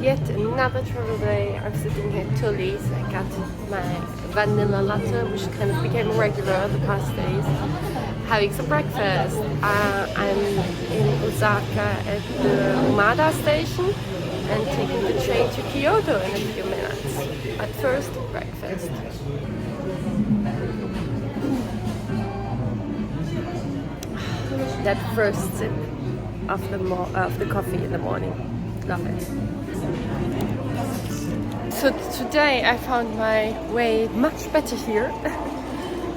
Yet another travel day. I'm sitting here at Tully's. I got my vanilla latte, which kind of became regular the past days. Having some breakfast. I'm in Osaka at the Umada station and taking the train to Kyoto in a few minutes. But first, breakfast. That first sip of the coffee in the morning. Love it. So today I found my way much better here.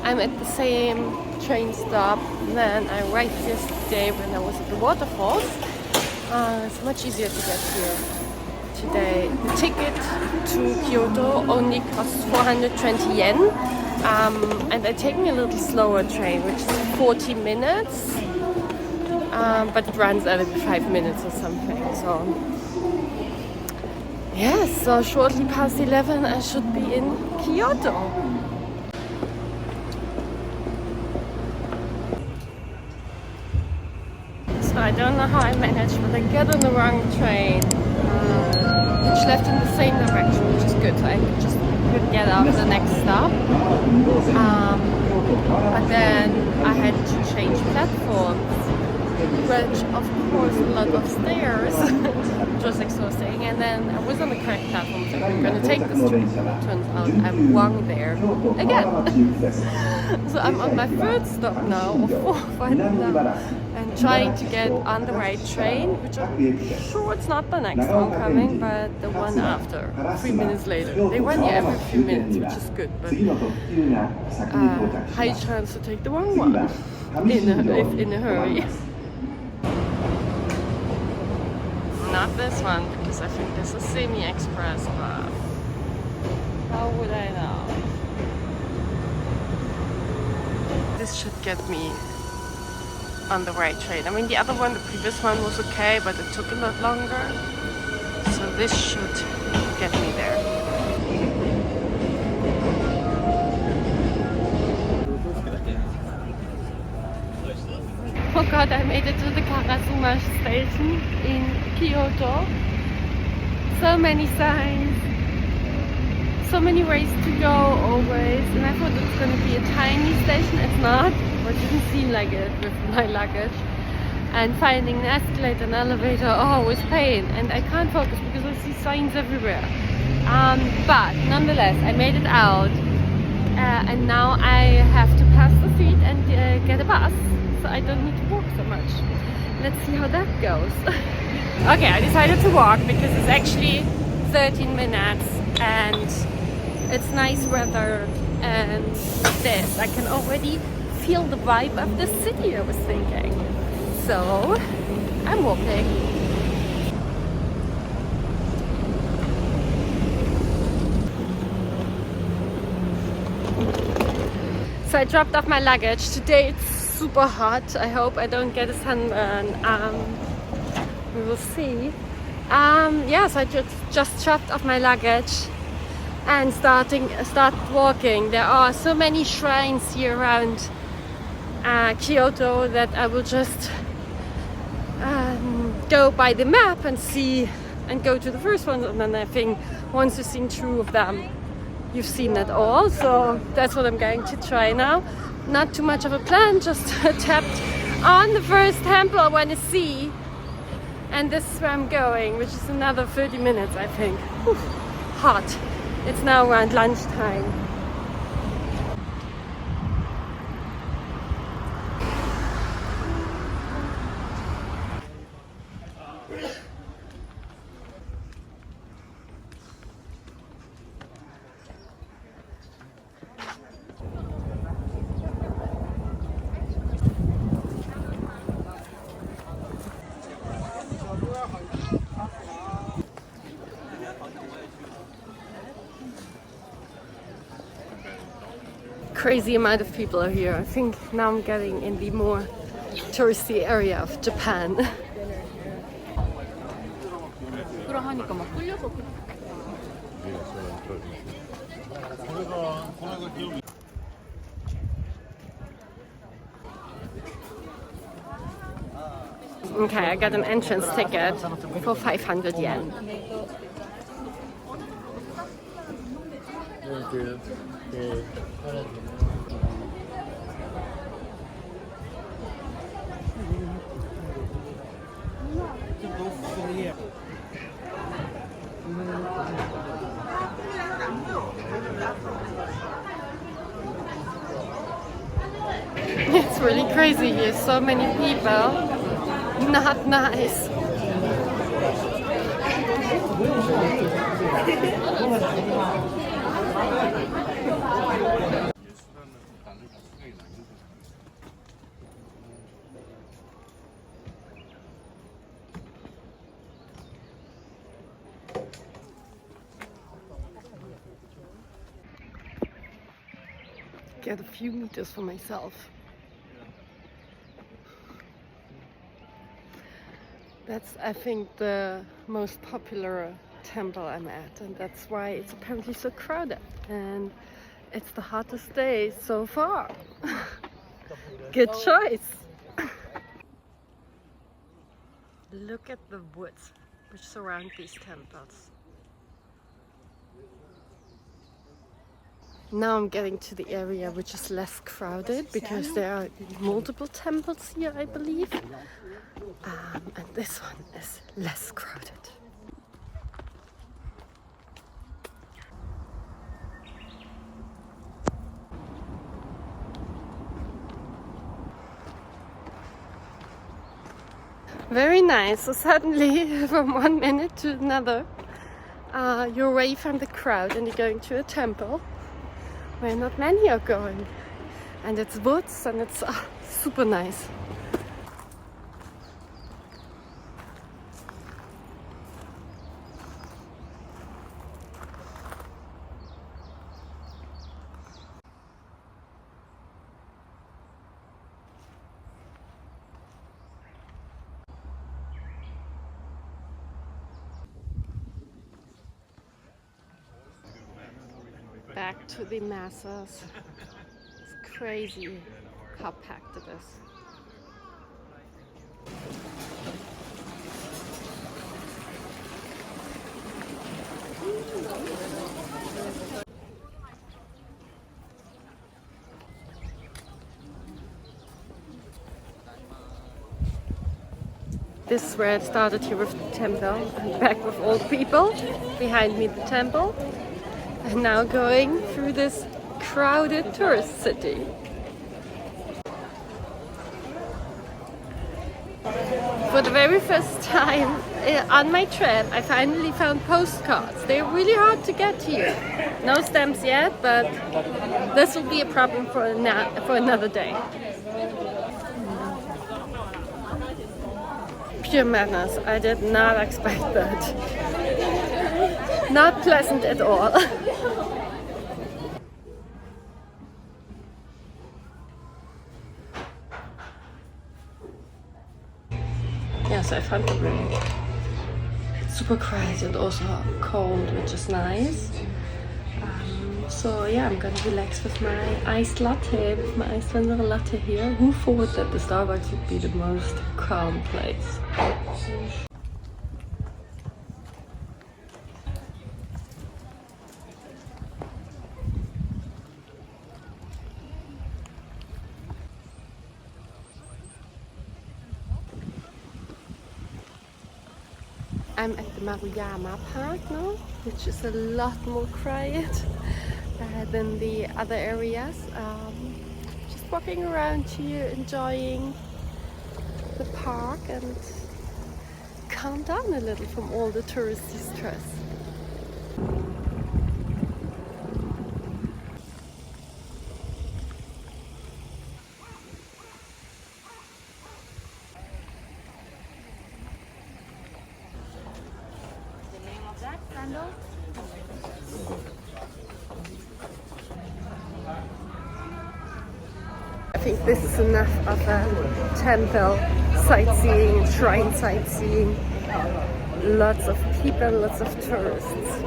I'm at the same train stop than I arrived yesterday when I was at the waterfalls. It's much easier to get here today. The ticket to Kyoto only costs 420 yen. And I'm taking a little slower train, which is 40 minutes. But it runs every 5 minutes or something. So yes, so shortly past 11 I should be in Kyoto. So I don't know how I managed, but I got on the wrong train, which left in the same direction, which is good. So I just could get off the next stop. But then I had to change platforms, which of course a lot of stairs, which was exhausting. And then I was on the correct platform, so I'm going to take this train. Turns out I'm wrong there again. So I'm on my third stop now, or fourth right now, and trying to get on the right train, which I'm sure it's not the next one coming, but the one after, 3 minutes later. They run here every few minutes, which is good, but high chance to take the wrong one if in a hurry. Not this one, because I think this is semi-express, but how would I know? This should get me on the right train. I mean, the other one, the previous one was okay, but it took a lot longer. So this should get me there. Oh god, I made it to the Karasuma station in Kyoto. So many signs, so many ways to go always, and I thought it was going to be a tiny station. It's not, or it didn't seem like it with my luggage. And finding an escalator and elevator, oh, was pain, and I can't focus because I see signs everywhere. But nonetheless, I made it out, and now I have to pass the street and get a bus. So I don't need to walk so much. Let's see how that goes. Okay, I decided to walk because it's actually 13 minutes and it's nice weather and this. I can already feel the vibe of the city, I was thinking. So I'm walking. So I dropped off my luggage. Today it's super hot. I hope I don't get a sunburn. We will see. Yes, I just dropped off my luggage and start walking. There are so many shrines here around Kyoto that I will just go by the map and see and go to the first one, and then I think once you've seen 2 of them, you've seen it all. So that's what I'm going to try now. Not too much of a plan, just tapped on the first temple I want to see, and this is where I'm going, which is another 30 minutes I think. Whew, hot. It's now around lunchtime. Crazy amount of people are here. I think now I'm getting in the more touristy area of Japan. Okay, I got an entrance ticket for 500 yen. It's really crazy here, so many people. Not nice. Get a few meters for myself. That's, I think, the most popular temple I'm at, and that's why it's apparently so crowded. And it's the hottest day so far. Good choice. Look at the woods which surround these temples. Now I'm getting to the area which is less crowded because there are multiple temples here, I believe. And this one is less crowded. Very nice. So suddenly, from one minute to another, you're away from the crowd and you're going to a temple where not many are going. And it's woods and it's super nice. Back to the masses. It's crazy how packed it is. This is where it started, here with the temple, and back with all the people. Behind me the temple. And now going through this crowded tourist city. For the very first time on my trip, I finally found postcards. They're really hard to get here. No stamps yet, but this will be a problem for another day. Pure madness. I did not expect that. Not pleasant at all. Yes, I found the room. It's super quiet and also cold, which is nice. So yeah, I'm gonna relax with my iced latte, with my iced vanilla latte here. Who thought that the Starbucks would be the most calm place? I'm at the Maruyama Park now, which is a lot more quiet than the other areas. Just walking around here, enjoying the park and calm down a little from all the touristy stress. I think this is enough of a temple sightseeing and shrine sightseeing. Lots of people, lots of tourists.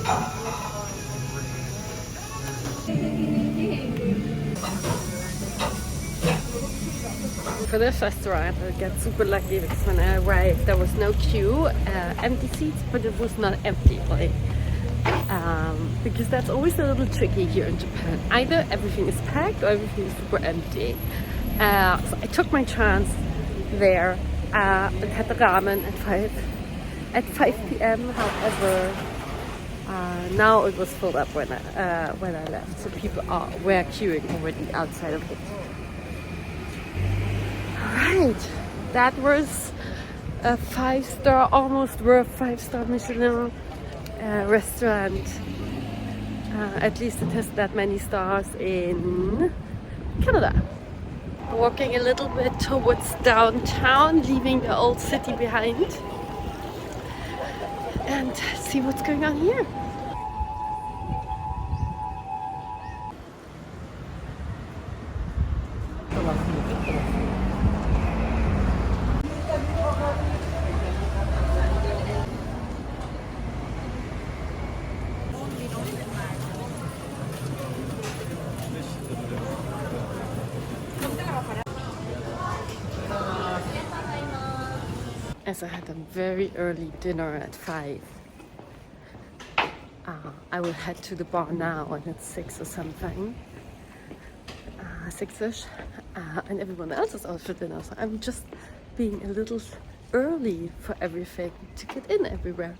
For this restaurant, I got super lucky because when I arrived, there was no queue, empty seats, but it was not empty, like, because that's always a little tricky here in Japan. Either everything is packed or everything is super empty. So I took my chance there and had the ramen at 5 p.m. However, now it was filled up when I left, so people were queuing already outside of it. Right, that was a 5-star, almost worth 5-star Michelin restaurant. At least it has that many stars in Canada. Walking a little bit towards downtown, leaving the old city behind, and see what's going on here. As I had a very early dinner at 5, I will head to the bar now, and it's 6 or something, 6ish, and everyone else is out for dinner, so I'm just being a little early for everything to get in everywhere.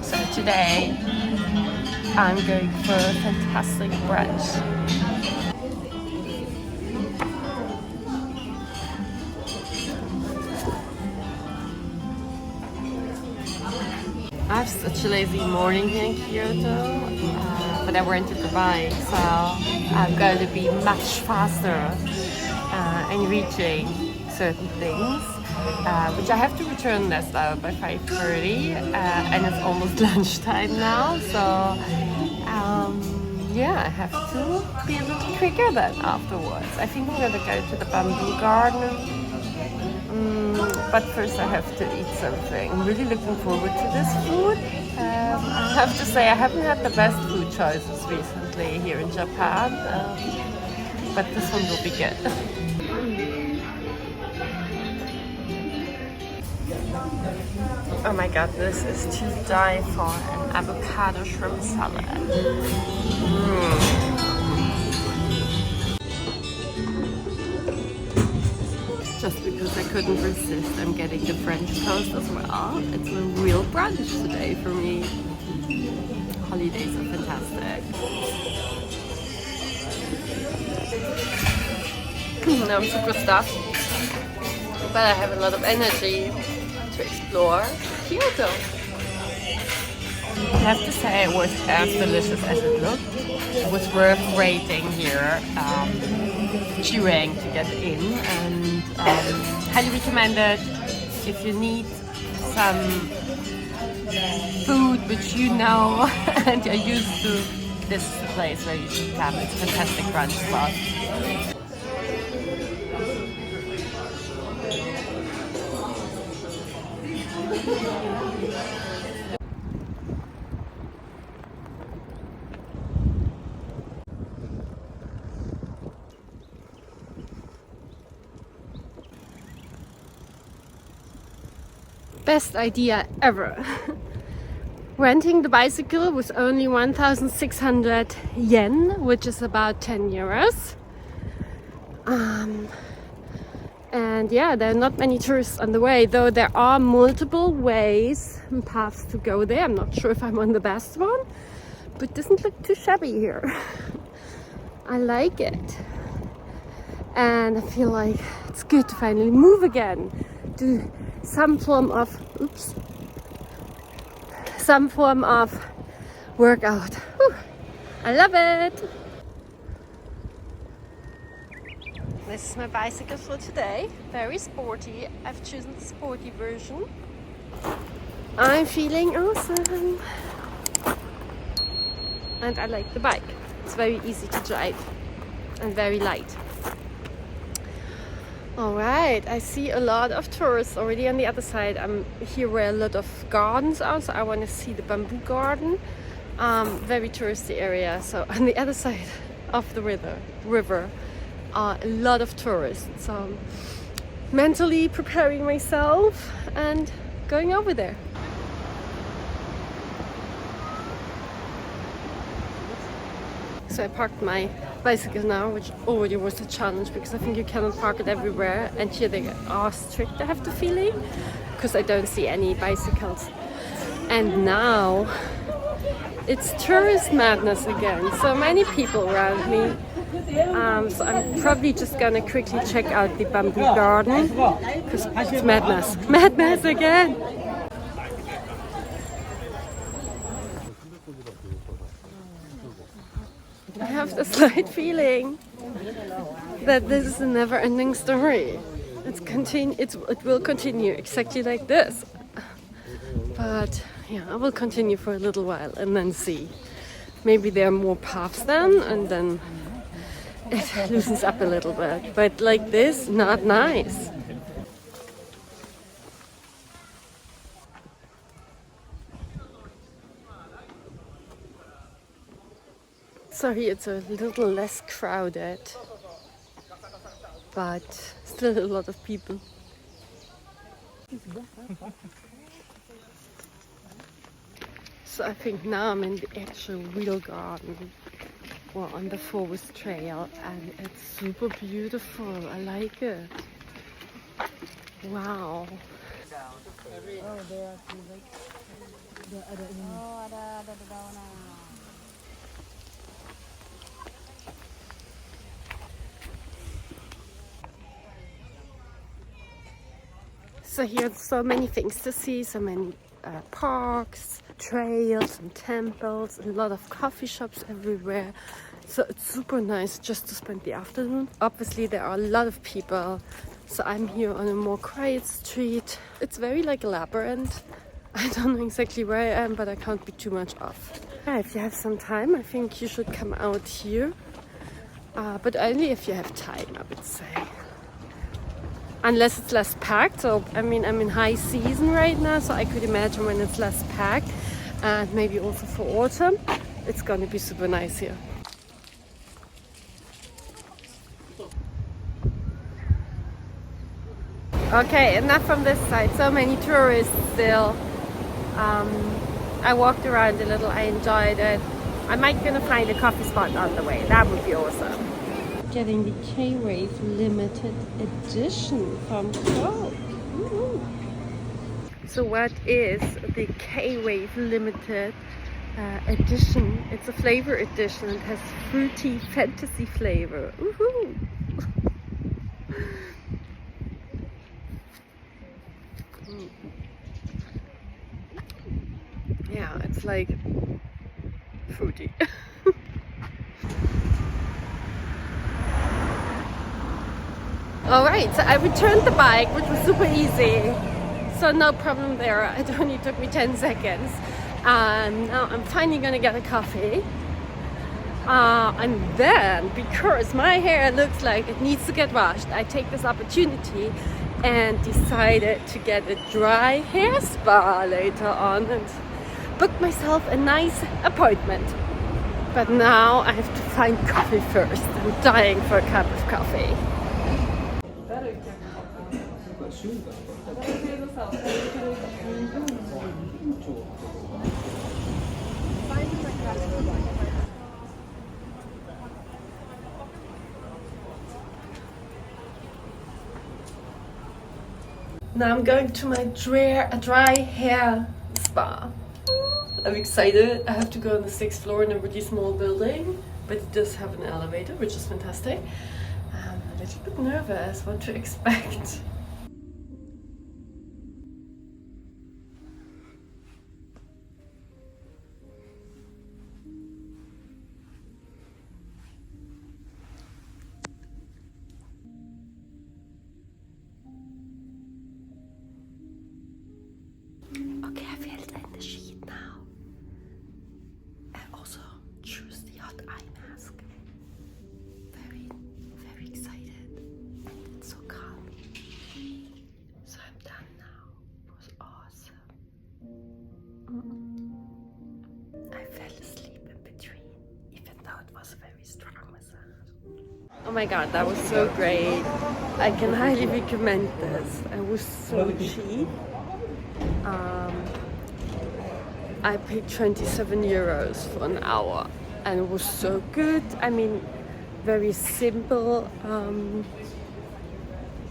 So today I'm going for a fantastic brunch. I have such a lazy morning here in Kyoto, but I went to Dubai, so I'm going to be much faster in reaching certain things, which I have to return this though by 5:30, and it's almost lunchtime now, so yeah, I have to be a little quicker then afterwards. I think I'm gonna go to the bamboo garden. But first I have to eat something. I'm really looking forward to this food. I have to say I haven't had the best food choices recently here in Japan, but this one will be good. Oh my god, this is to die for, an avocado shrimp salad. Just because I couldn't resist, I'm getting the French toast as well. It's a real brunch today for me. Holidays are fantastic. Now I'm super stuffed, but I have a lot of energy to explore Kyoto. I have to say it was as delicious as it looked. It was worth waiting here, queuing to get in, and highly recommend it if you need some food which you know and you're used to. This is the place where you should come. It's a fantastic brunch spot. Best idea ever. Renting the bicycle was only 1,600 yen, which is about 10 euros. And yeah, there are not many tourists on the way, though there are multiple ways and paths to go there. I'm not sure if I'm on the best one, but it doesn't look too shabby here. I like it. And I feel like it's good to finally move again, do some form of workout. Whew, I love it. This is my bicycle for today. Very sporty. I've chosen the sporty version. I'm feeling awesome. And I like the bike. It's very easy to drive. and very light. Alright, I see a lot of tourists already on the other side. I'm here where a lot of gardens are, so I want to see the bamboo garden. Very touristy area. So on the other side of the river are a lot of tourists. So I'm mentally preparing myself and going over there. So I parked my bicycle now, which already was a challenge because I think you cannot park it everywhere, and here they are strict, I have the feeling, because I don't see any bicycles. And now it's tourist madness again, so many people around me. So I'm probably just gonna quickly check out the bamboo garden because it's madness again. I have the slight feeling that this is a never-ending story. It will continue exactly like this. But yeah, I will continue for a little while and then see. Maybe there are more paths then, and then it loosens up a little bit. But like this, not nice. So here it's a little less crowded, but still a lot of people. So I think now I'm in the actual real garden, or on the forest trail, and it's super beautiful. I like it. Wow. So here's so many things to see, so many parks, trails and temples, a lot of coffee shops everywhere. So it's super nice just to spend the afternoon. Obviously there are a lot of people, so I'm here on a more quiet street. It's very like a labyrinth. I don't know exactly where I am, but I can't be too much off. Yeah, if you have some time, I think you should come out here. But only if you have time, I would say. Unless it's less packed. So I mean, I'm in high season right now, so I could imagine when it's less packed, and maybe also for autumn, it's gonna be super nice here. Okay, enough from this side. So many tourists still. I walked around a little, I enjoyed it. I might gonna find a coffee spot on the way. That would be awesome. Getting the K-Wave limited edition from Kyoto. So what is the K-Wave limited edition? It's a flavor edition. It has fruity fantasy flavor. Woohoo! Yeah, it's like fruity. Alright, so I returned the bike, which was super easy. So no problem there. It only took me 10 seconds. Now I'm finally gonna get a coffee. And then, because my hair looks like it needs to get washed, I take this opportunity and decided to get a dry hair spa later on and booked myself a nice appointment. But now I have to find coffee first. I'm dying for a cup of coffee. Now I'm going to my dry hair spa. I'm excited. I have to go on the 6th floor in a really small building, but it does have an elevator, which is fantastic. I'm a little bit nervous what to expect. Okay, I feel it in the sheet now. And also choose the hot eye mask. Very Oh my god, that was so great. I can highly recommend this. It was so cheap. I paid 27 euros for an hour and it was so good. I mean, very simple,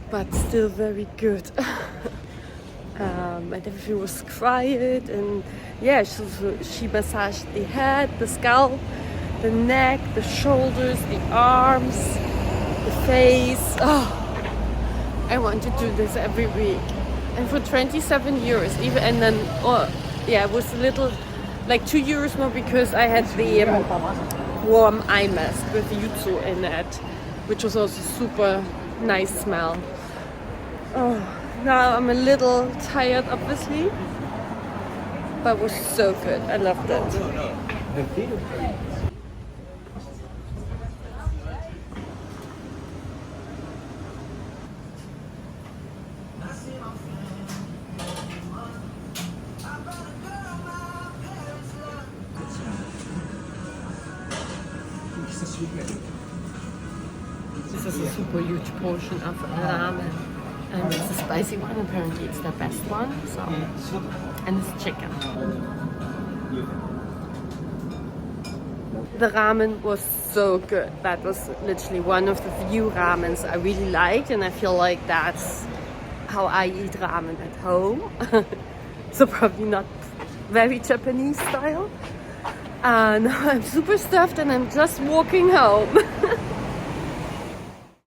but still very good. And everything was quiet, and yeah, she massaged the head, the scalp, the neck, the shoulders, the arms, the face. Oh, I want to do this every week. And for 27 euros, even, and then, oh, yeah, it was a little, like 2 euros more because I had the warm eye mask with yuzu in it, which was also super nice smell. Oh, now I'm a little tired, obviously, but it was so good. I loved it. This is a super huge portion of ramen, and it's a spicy one. Apparently, it's the best one. So, and it's chicken. The ramen was so good. That was literally one of the few ramens I really liked, and I feel like that's how I eat ramen at home. So probably not very Japanese style. Now I'm super stuffed and I'm just walking home.